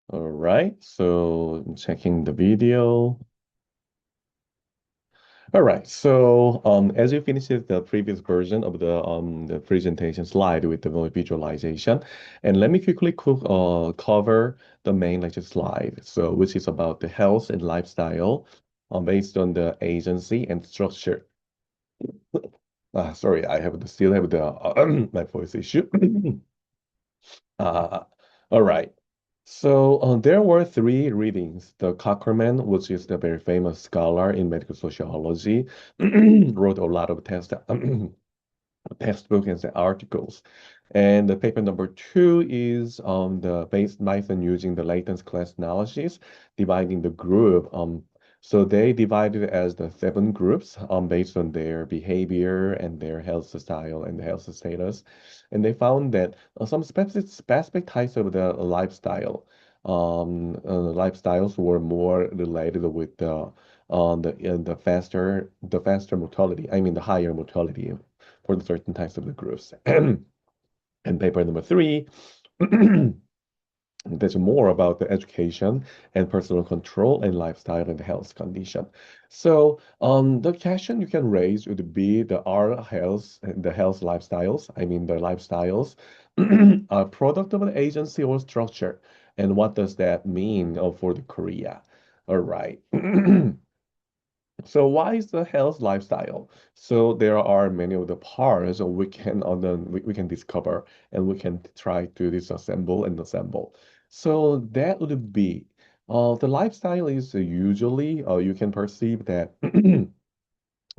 All right, so I'm checking the video. All right, so as you finish the previous version of the presentation slide with the visualization, and let me quickly cover the main lecture slide, so which is about the health and lifestyle based on the agency and structure. Sorry, still have the my voice issue. Uh, all right. So there were three readings. The Cockerman, which is the very famous scholar in medical sociology, wrote a lot of textbooks and articles. And the paper number two is the based method using the latent class analysis, dividing the group. So they divided it as the seven groups based on their behavior and their health style and health status. And they found that some specific types of the lifestyles were more related with the faster mortality. I mean the higher mortality for the certain types of the groups. And paper number three, there's more about the education and personal control and lifestyle and health condition. So the question you can raise would be the health lifestyles, I mean the lifestyles, a product of an agency or structure. And what does that mean for the Korea? All right. So why is the health lifestyle? So there are many of the parts we can discover and we can try to disassemble and assemble. So that would be the lifestyle is usually you can perceive that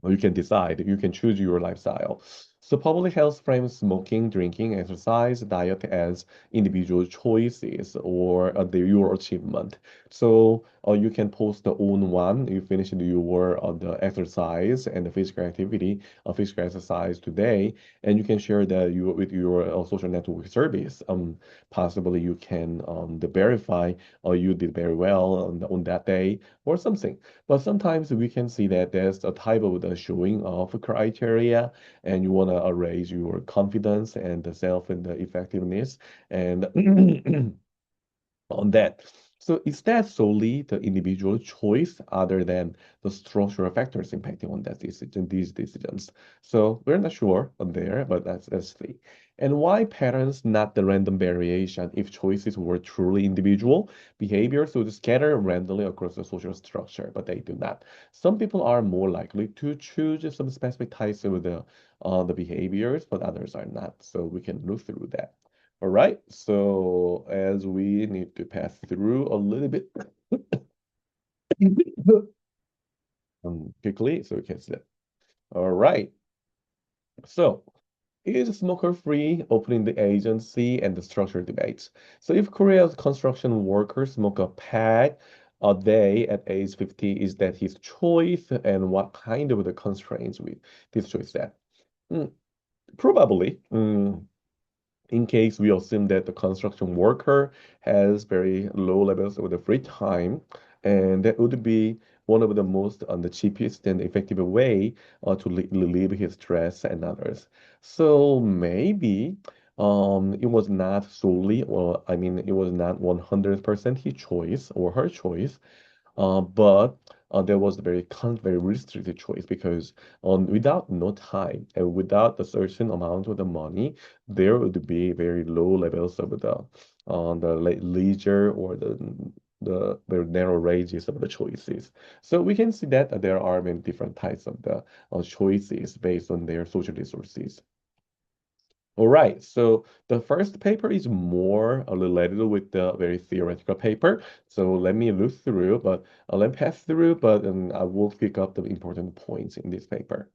or you can decide, you can choose your lifestyle. So public health frames smoking, drinking, exercise, diet as individual choices or your achievement. So you can post the own one. You finished your the exercise and the physical activity, physical exercise today, and you can share that you with your social network service. Possibly you can verify you did very well on that day or something. But sometimes we can see that there's a type of the showing of criteria, and you want to raise your confidence and the self and the effectiveness and on that. So is that solely the individual choice other than the structural factors impacting on these decisions? So we're not sure on there, but that's the. And why patterns, not the random variation? If choices were truly individual, behaviors would scatter randomly across the social structure, but they do not. Some people are more likely to choose some specific types of the behaviors, but others are not. So we can look through that. All right, so as we need to pass through a little bit quickly, so we can see that. All right, so is smoker free, opening the agency and the structure debates. So if Korea's construction workers smoke a pack a day at age 50, is that his choice? And what kind of the constraints with this choice that? Mm, Probably. In case we assume that the construction worker has very low levels of the free time, and that would be one of the most the cheapest and effective way to relieve his stress and others. So maybe it was not solely, or I mean, it was not 100% his choice or her choice, but there was a very restricted choice because without no time and without a certain amount of the money, there would be very low levels of the leisure or the very narrow ranges of the choices. So we can see that there are many different types of the choices based on their social resources. All right, so the first paper is more related with the very theoretical paper. So let me look through, but let me pass through, but I will pick up the important points in this paper.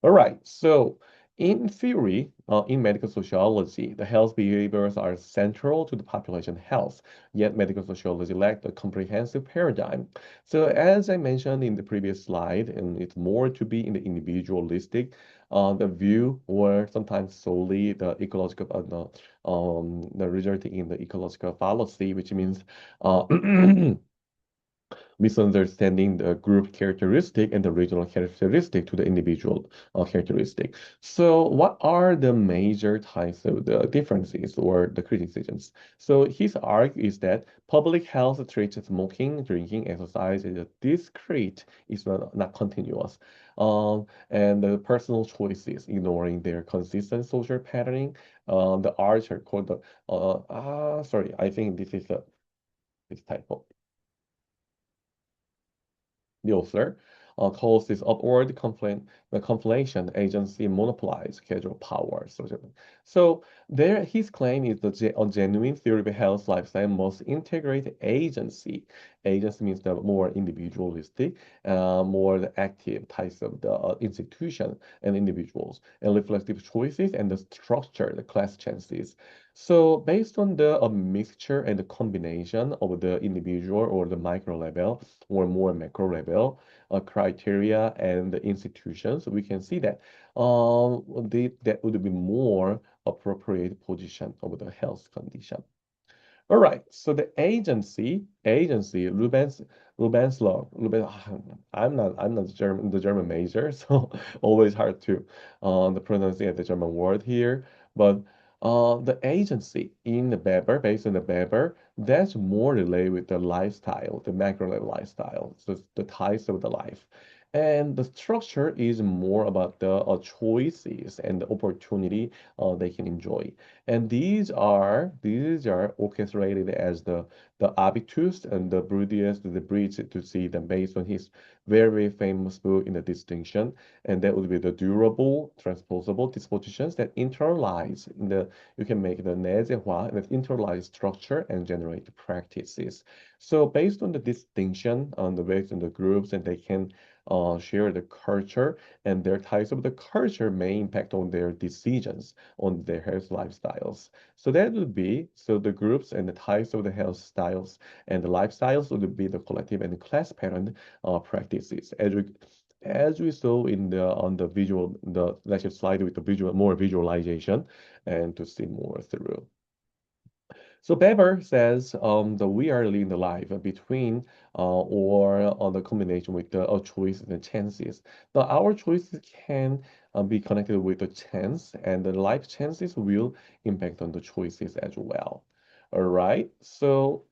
All right, so in theory, in medical sociology, the health behaviors are central to the population health, yet medical sociology lacked a comprehensive paradigm. So as I mentioned in the previous slide, and it's more to be in the individualistic the view, or sometimes solely the ecological, the resulting in the ecological fallacy, which means misunderstanding the group characteristic and the regional characteristic to the individual characteristic. So, what are the major types of the differences or the criticisms? So, his argue is that public health treats smoking, drinking, exercise as a discrete, it's not continuous. And the personal choices, ignoring their consistent social patterning. The arts are called the, sorry, I think this is a this typo. The author calls this upward the conflation agency monopolize schedule power. So there, his claim is that a genuine theory of health lifestyle must integrate agency. Agency means the more individualistic, more the active types of the institution and individuals, and reflective choices and the structure, the class chances. So based on the a mixture and the combination of the individual or the micro level or more macro level criteria and the institutions, we can see that that would be more appropriate position of the health condition. All right. So the agency, Ruben's law. I'm not the German major, so always hard to the pronunciate the German word here. But the agency in the Weber, based on the Weber, that's more related with the lifestyle, the macro level lifestyle, so the types of the life. And the structure is more about the choices and the opportunity they can enjoy. And these are orchestrated as the habitus and the Brudius, the bridge to see them based on his very famous book in the distinction. And that would be the durable, transposable dispositions that internalize in the you can make the 내재화 and internalize structure and generate practices. So based on the distinction on the based on the groups and they can share the culture and their types of the culture may impact on their decisions on their health lifestyles. So that would be so the groups and the types of the health styles and the lifestyles would be the collective and the class pattern practices. As we saw in the on the lecture slide with the visual more visualization and to see more through. So Weber says that we are living the life between or on the combination with the choices and chances. Now our choices can be connected with the chance, and the life chances will impact on the choices as well. All right. So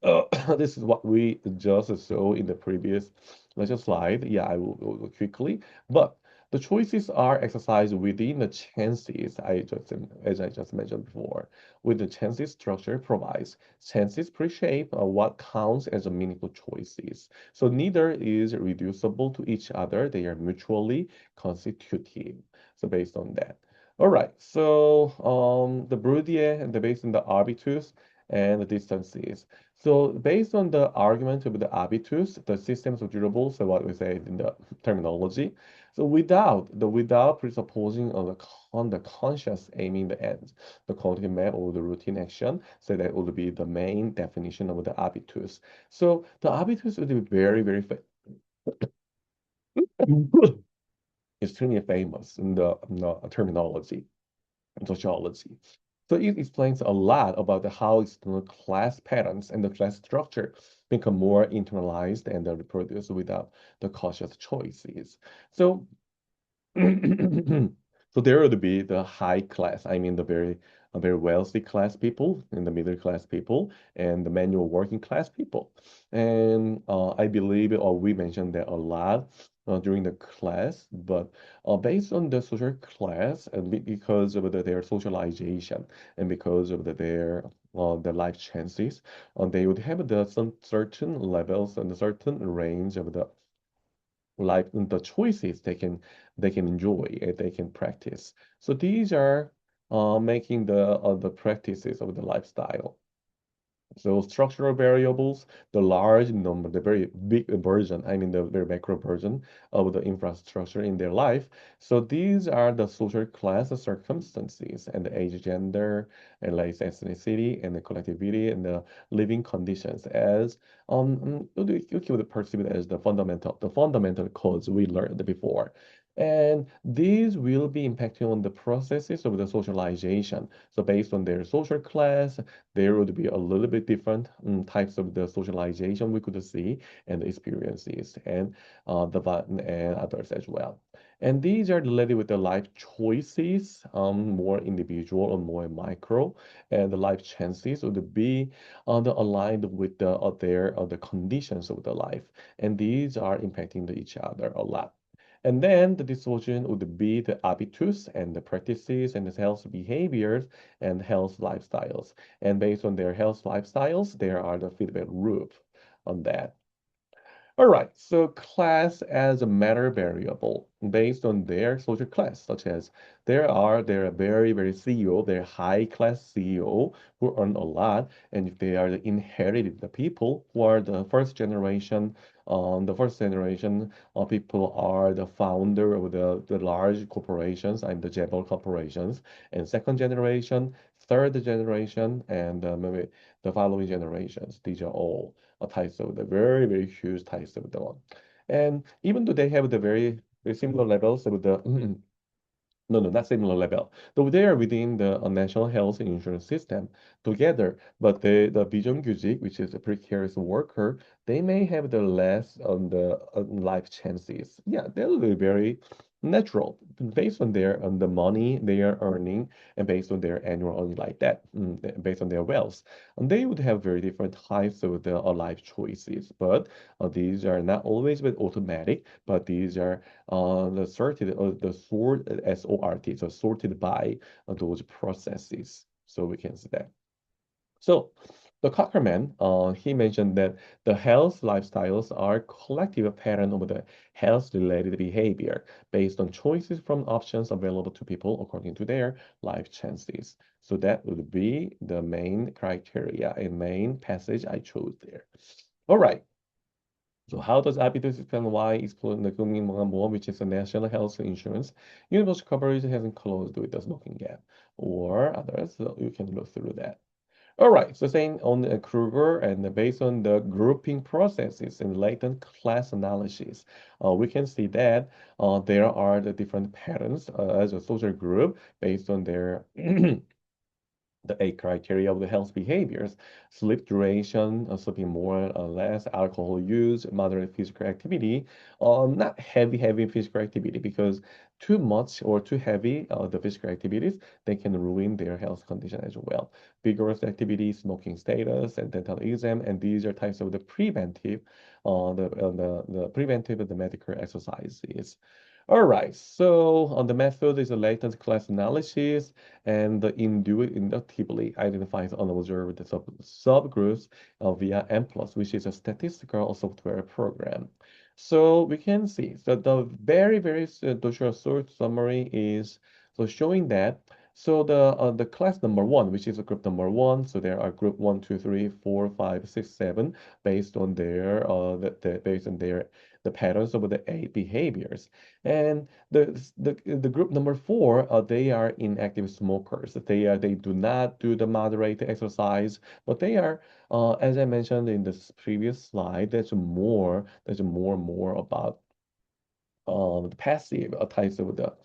this is what we just saw in the previous lecture slide. Yeah, I will go quickly, but the choices are exercised within the chances as I just mentioned before with the chances structure provides. Chances pre-shape what counts as a meaningful choices. So neither is reducible to each other. They are mutually constitutive. So based on that. All right. So the Brudie and the based on the arbitrus and the distances. So based on the argument of the habitus, the systems of durable, so what we say in the terminology. So without presupposing on the conscious aiming the ends, the cognitive map or the routine action, so that would be the main definition of the habitus. So the habitus would be very, very extremely famous in the terminology in sociology. So it explains a lot about how external class patterns and the class structure become more internalized and reproduced without the conscious choices. So so there would be the high class, I mean the very wealthy class people and the middle class people and the manual working class people. And I believe we mentioned that a lot during the class, but based on the social class and because of their socialization and because of the life chances, they would have some certain levels and a certain range of the like the choices they can enjoy and they can practice. So these are making the practices of the lifestyle. So structural variables, the large number, the very big version, I mean the very macro version of the infrastructure in their life. So these are the social class circumstances and the age, gender, and race, ethnicity, and the collectivity and the living conditions as you could perceive it as the fundamental codes we learned before. And these will be impacting on the processes of the socialization. So based on their social class, there would be a little bit different types of the socialization we could see and the experiences and and others as well. And these are related with the life choices, more individual or more micro, and the life chances would be aligned with the conditions of the life, and these are impacting each other a lot. And then the distortion would be the habits and the practices and the health behaviors and health lifestyles. And based on their health lifestyles, there are the feedback loop on that. All right, so class as a matter variable based on their social class, such as there are very, very CEO, they're high class CEO who earn a lot, and if they are the inherited the people who are the first generation of people are the founder of the large corporations and the Jebel corporations, and second generation, third generation, and maybe the following generations. These are all types of the very, very huge types of the one. And even though they have the very similar levels of the no, no, not similar level. Though they are within the national health insurance system together, but the 비정규직, which is a precarious worker, they may have the less on the life chances. Yeah, that will be very natural based on the money they are earning and based on their annual earning like that, based on their wealth. And they would have very different types of the life choices, but these are not always with automatic, but these are the sorted the sort SORT, so sorted by those processes. So we can see that. So the Cockerman, he mentioned that the health lifestyles are collective pattern of the health-related behavior based on choices from options available to people according to their life chances. So that would be the main criteria and main passage I chose there. All right. So how does IPTS explain why excluding the 국민건강보험, which is a national health insurance, universal coverage hasn't closed with the smoking gap or others? So you can look through that. All right, so saying on Kruger and based on the grouping processes and latent class analysis, we can see that there are the different patterns as a social group based on their the eight criteria of the health behaviors: sleep duration, sleeping more or less, alcohol use, moderate physical activity, not heavy physical activity because too much or too heavy the physical activities, they can ruin their health condition as well. Vigorous activity, smoking status, and dental exam, and these are types of the preventive, the preventive and the medical exercises. All right, so on the method is a latent class analysis, and the inductively identifies unobserved subgroups via M+, which is a statistical software program. So we can see that the the short summary is so showing that the class number one, which is a group number one, so there are group one, two, three, four, five, six, seven, based on their based on their the patterns of the eight behaviors. And the group number four, they are inactive smokers. They do not do the moderate exercise, but they are, as I mentioned in this previous slide, there's more about the passive types of the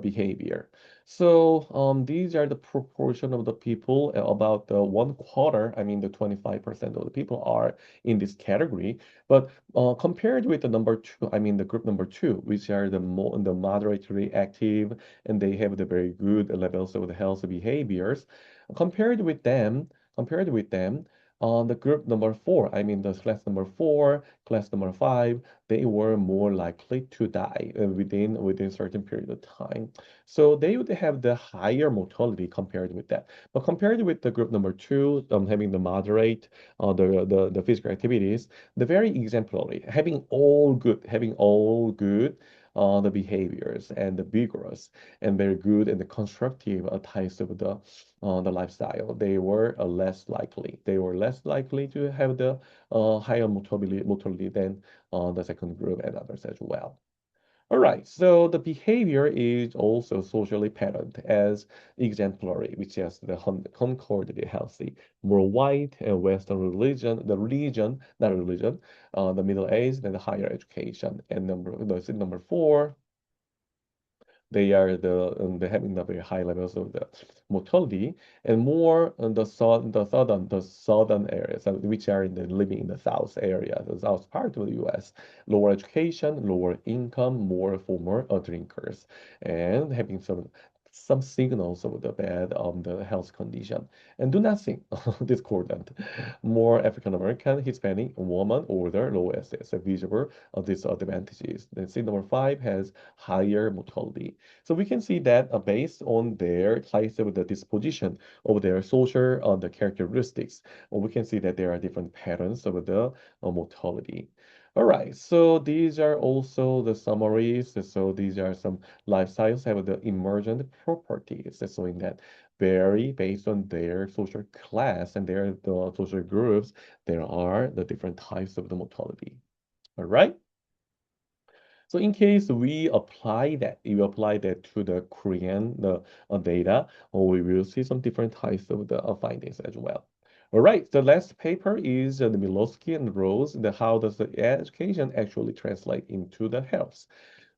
behavior. So these are the proportion of the people, about the one quarter, I mean the 25% of the people are in this category. But compared with the number two, I mean the group number two, which are the moderately active and they have the very good levels of the health behaviors, compared with them, compared with them, the group number four, I mean the class number four, class number five, they were more likely to die within a certain period of time. So they would have the higher mortality compared with that. But compared with the group number two, having the moderate, the physical activities, the very exemplary, having all good. The behaviors and the vigorous and very good and the constructive types of the lifestyle, they were less likely. They were less likely to have the higher mortality than the second group and others as well. All right, so the behavior is also socially patterned as exemplary, which is the concordantly healthy, more white and Western not religion, the middle age and the higher education. And number four, they are they're having the very high levels of the mortality, and more on the southern areas, which are in the living in the south area, the south part of the U.S. Lower education, lower income, more former drinkers, and having some signals of the bad the health condition, and do nothing discordant. More African American, Hispanic, woman, older, low SS are visible disadvantages. Then C number five has higher mortality. So we can see that based on their types of the disposition of their social the characteristics, we can see that there are different patterns of the mortality. All right, so these are also the summaries. So these are some lifestyles have the emergent properties, showing that vary based on their social class and their the social groups. There are the different types of the mortality. All right. So in case we apply that to the Korean data, we will see some different types of the findings as well. All right, the last paper is the Milosky and Rose, the how does the education actually translate into the health?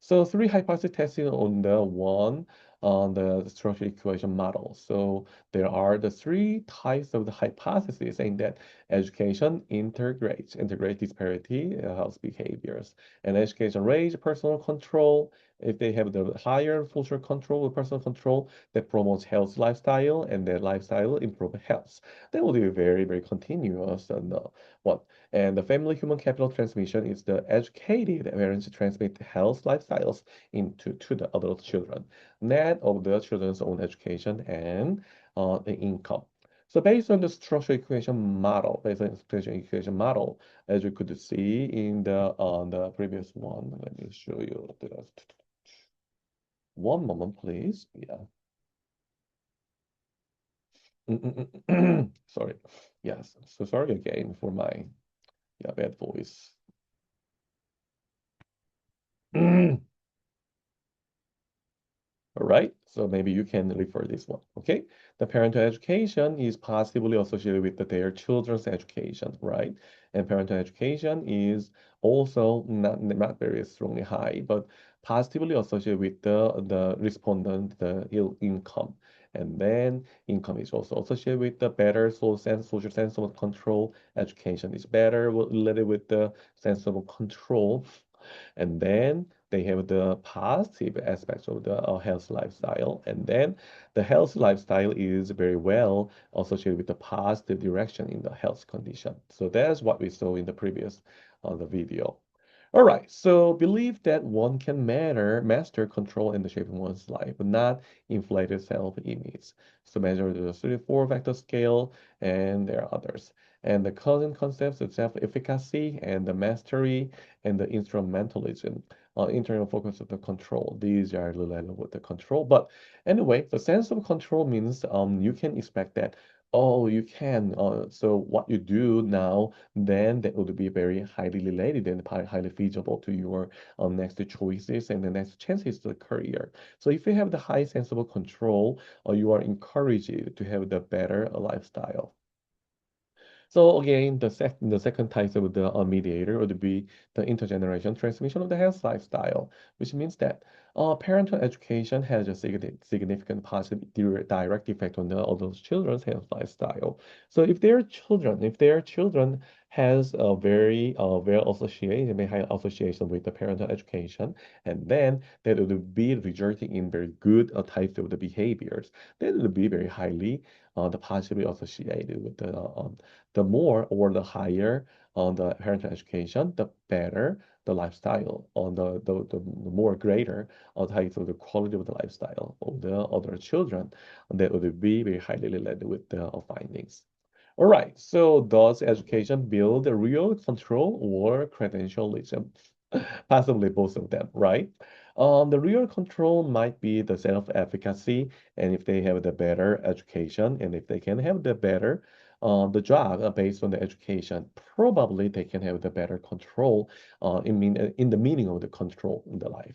So three hypotheses testing on the one on the structural equation model. So there are the three types of the hypotheses saying that education integrate disparity health behaviors, and education raise personal control. If they have the higher social control or personal control that promotes healthy lifestyle and their lifestyle improve health, that will be very, very continuous and one. And the family human capital transmission is the educated parents transmit health lifestyles into to the adult children, net of the children's own education and the income. So based on the structural equation model, as you could see in the on the previous one, let me show you the one moment, please. Yeah. Sorry. Yes. So sorry again for my bad voice. All right, so maybe you can refer this one. Okay, the parental education is possibly associated with their children's education, right? And parental education is also not very strongly high, but positively associated with the respondent the ill income. And then income is also associated with the better social sense of control. Education is better related with the sense of control, and then they have the positive aspects of the health lifestyle, and then the health lifestyle is very well associated with the positive direction in the health condition. So that's what we saw in the previous the video. All right, so believe that one can master control in the shape of one's life, but not inflated self-image. So measure the 34 vector scale, and there are others. And the cousin concepts of self-efficacy and the mastery and the instrumentalism, internal focus of the control. These are related with the control. But anyway, the sense of control means you can expect that, oh, you can. So what you do now, then that would be very highly related and highly feasible to your next choices and the next chances to the career. So if you have the high sense of control, you are encouraged to have the better lifestyle. So again, the second type of the mediator would be the intergenerational transmission of the health lifestyle, which means that parental education has a significant positive direct effect on the adult children's health lifestyle. So if their children has a very well associated, very high association with the parental education, and then that would be resulting in very good types of the behaviors, that would be very highly the positively associated with the more or the higher on the parental education, the better the lifestyle, on the more greater on types of the quality of the lifestyle of the other children that would be very highly related with the findings. All right, so does education build a real control or credentialism? Possibly both of them, right? The real control might be the self-efficacy, and if they have the better education, and if they can have the better the job based on the education, probably they can have the better control in the meaning of the control in the life.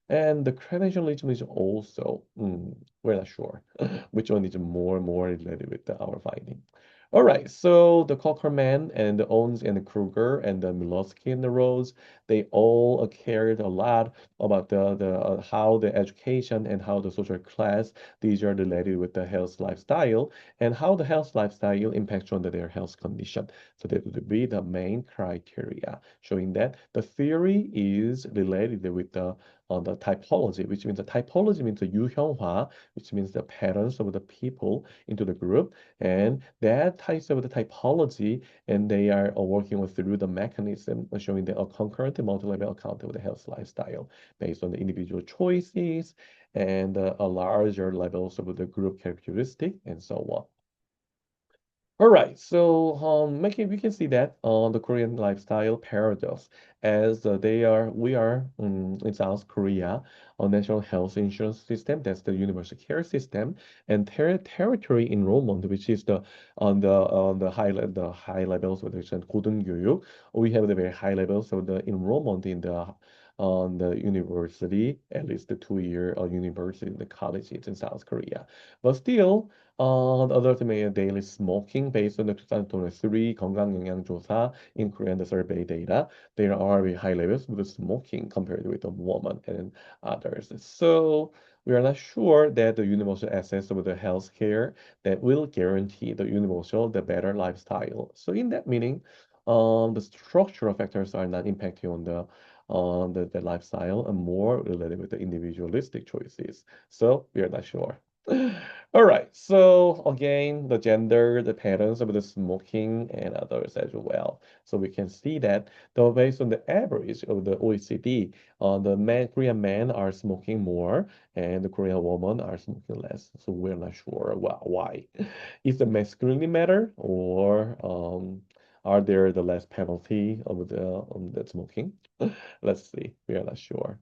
And the credentialism is also, we're not sure which one is more related with our finding. All right, so the Cockerman and the Owens and the Kruger and the Milosky and the Rose, they all cared a lot about the how the education and how the social class these are related with the health lifestyle and how the health lifestyle impacts on their health condition. So that would be the main criteria, showing that the theory is related with the typology, which means the typology means the 유형화, which means the patterns of the people into the group and that types of the typology, and they are working with through the mechanism showing the a concurrent and multi-level account of the health lifestyle based on the individual choices and a larger levels of the group characteristic and so on. All right, so making we can see that on the Korean lifestyle paradox, as we are in South Korea, a national health insurance system, that's the universal care system, and territory enrollment, which is the on the high levels of the 고등교육, we have the very high levels of the enrollment in the on the university, at least the 2 year university, the colleges in South Korea, but still. The other thing is daily smoking based on the 2023 건강영양조사 in Korean the survey data. There are very high levels of the smoking compared with the woman and others. So we are not sure that the universal access of the healthcare that will guarantee the universal, the better lifestyle. So in that meaning, the structural factors are not impacting on the lifestyle and more related with the individualistic choices. So we are not sure. All right. So again, the gender, the patterns of the smoking and others as well. So we can see that though based on the average of the OECD, the Korean men are smoking more and the Korean women are smoking less. So we're not sure why. Is the masculinity matter or are there the less penalty of the smoking? Let's see. We are not sure.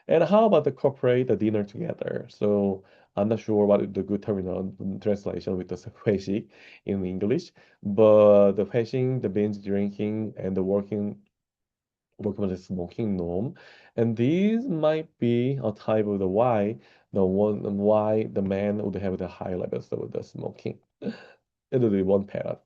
And how about the corporate dinner together? So I'm not sure what is the good terminal translation with the 회식 in English, but the 회식, the binge drinking, and the working with the smoking norm, and these might be a type of the why the man would have the high levels of the smoking. It would be one pattern.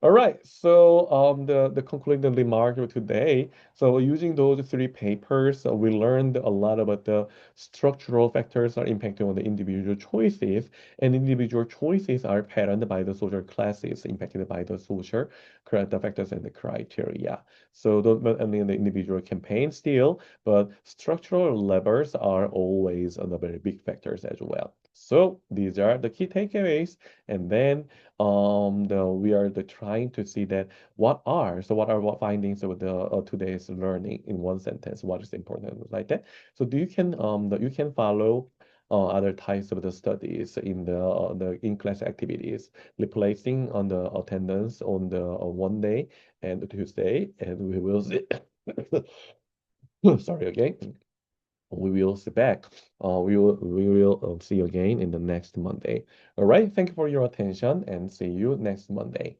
All right, so the concluding remark of today. So using those three papers, we learned a lot about the structural factors are impacting on the individual choices, and individual choices are patterned by the social classes, impacted by the social the factors and the criteria. So not only in the individual campaign still, but structural levers are always the very big factors as well. So these are the key takeaways, and then we are trying to see that what findings of the today's learning in one sentence, what is important like that. So do you can you can follow other types of the studies in the in-class activities, replacing on the attendance on the one day and the Tuesday, and we will see. Sorry again. We will see back. We will see you again in the next Monday. All right. Thank you for your attention and see you next Monday.